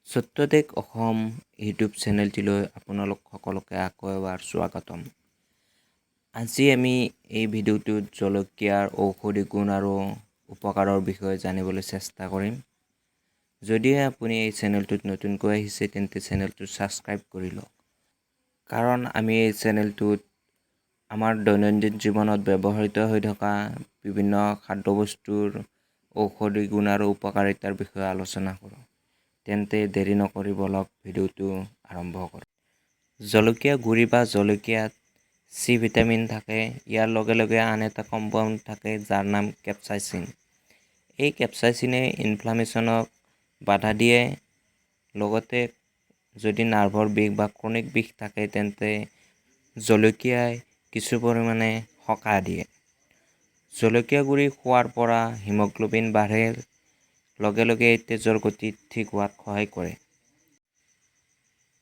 সত্যদেশ Assam YouTube চেনেলটিলৈ আপোনালোক সকলোকে আকৌ এবাৰ স্বাগতম। আজি আমি এই ভিডিঅ'টোত জলকীয়াৰ ঔষধি গুণ আৰু উপকাৰৰ বিষয়ে জানিবলৈ চেষ্টা কৰিম। যদিহে আপুনি এই চেনেলটোত নতুনকৈ আহিছে তেন্তে চেনেলটো ছাবস্ক্ৰাইব কৰি লওক। কাৰণ আমি এই চেনেলটোত আমাৰ দৈনন্দিন জীৱনত ব্যৱহৃত হৈ থকা বিভিন্ন খাদ্যবস্তুৰ ঔষধি গুণ আৰু উপকাৰিতাৰ বিষয়ে আলোচনা কৰোঁ। তেন্তে দেৰি নকৰি বলক ভিডিঅ'টো আৰম্ভ কৰোঁ। জলকীয়া গুড়ি বা জলকীয়াত চি ভিটামিন থাকে। ইয়াৰ লগে লগে আন এটা কম্পাউণ্ড থাকে যাৰ নাম কেপচাইচিন। এই কেপচাইচিনে ইনফ্লামেশ্যনক বাধা দিয়ে। লগতে যদি নাৰ্ভৰ বিষ বা ক্ৰনিক বিষ থাকে তেন্তে জলকীয়াই কিছু পৰিমাণে সকাহ দিয়ে। জলকীয়া গুড়ি খোৱাৰ পৰা হিমোগ্লোবিন বাঢ়ে। লগে লগে তেজৰ গতি ঠিক হোৱাত সহায় কৰে।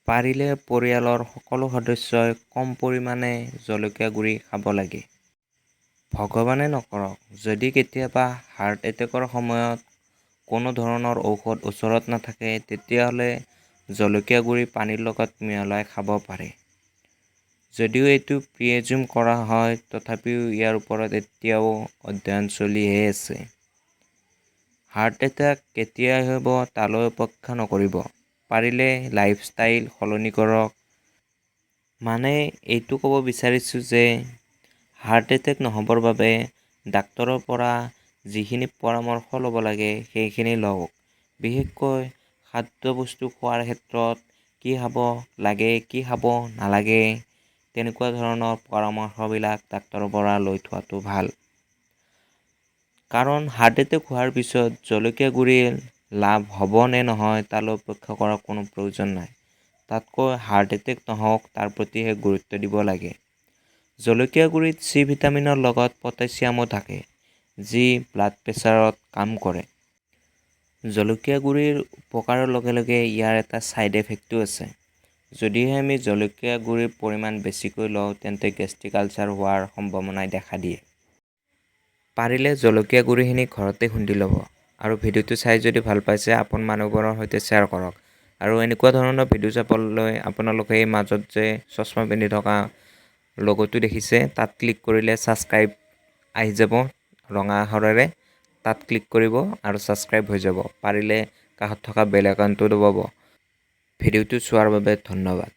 পাৰিলে পৰিয়ালৰ সকলো সদস্যই কম পৰিমাণে জলকীয়া গুড়ি খাব লাগে। ভগৱানে নকৰক যদি কেতিয়াবা হাৰ্ট এটেকৰ সময়ত কোনো ধৰণৰ ঔষধ ওচৰত নাথাকে তেতিয়াহ'লে জলকীয়া গুড়ি পানীৰ লগত মিহলাই খাব পাৰে। যদিও এইটো প্ৰিজুম কৰা হয় তথাপিও ইয়াৰ ওপৰত এতিয়াও অধ্যয়ন চলিহে আছে। হাৰ্ট এটেক কেতিয়া হ'ব তালৈ অপেক্ষা নকৰিব। পাৰিলে লাইফষ্টাইল সলনি কৰক। মানে এইটো ক'ব বিচাৰিছোঁ যে হাৰ্ট এটেক নহ'বৰ বাবে ডাক্তৰৰ পৰা যিখিনি পৰামৰ্শ ল'ব লাগে সেইখিনি লওক। বিশেষকৈ খাদ্যবস্তু খোৱাৰ ক্ষেত্ৰত কি খাব লাগে কি খাব নালাগে তেনেকুৱা ধৰণৰ পৰামৰ্শবিলাক ডাক্তৰৰ পৰা লৈ থোৱাটো ভাল। কাৰণ হাৰ্ট এটেক হোৱাৰ পিছত জলকীয়া গুড়িৰ লাভ হ'ব নে নহয় তালৈ অপেক্ষা কৰাৰ কোনো প্ৰয়োজন নাই। তাতকৈ হাৰ্ট এটেক নহওক তাৰ প্ৰতিহে গুৰুত্ব দিব লাগে। জলকীয়া গুড়িত চি ভিটামিনৰ লগত পটাছিয়ামো থাকে যি ব্লাড প্ৰেছাৰত কাম কৰে। জলকীয়া গুড়িৰ উপকাৰৰ লগে লগে ইয়াৰ এটা ছাইড ইফেক্টও আছে। যদিহে আমি জলকীয়া গুড়িৰ পৰিমাণ বেছিকৈ লওঁ তেন্তে গেষ্ট্ৰিক আলচাৰ হোৱাৰ সম্ভাৱনাই দেখা দিয়ে। পাৰিলে জলকীয়া গুড়িখিনি ঘৰতে খুন্দি ল'ব আৰু ভিডিঅ'টো চাই যদি ভাল পাইছে আপোন মানুহবোৰৰ সৈতে শ্বেয়াৰ কৰক। আৰু এনেকুৱা ধৰণৰ ভিডিঅ' চাবলৈ আপোনালোকে এই মাজত যে চশমা পিন্ধি থকা লগ'টো দেখিছে তাত ক্লিক কৰিলে ছাবস্ক্ৰাইব আহি যাব ৰঙা আখৰেৰে। তাত ক্লিক কৰিব আৰু ছাবস্ক্ৰাইব হৈ যাব। পাৰিলে কাষত থকা বেল আইকনটো দবাব। ভিডিঅ'টো চোৱাৰ বাবে ধন্যবাদ।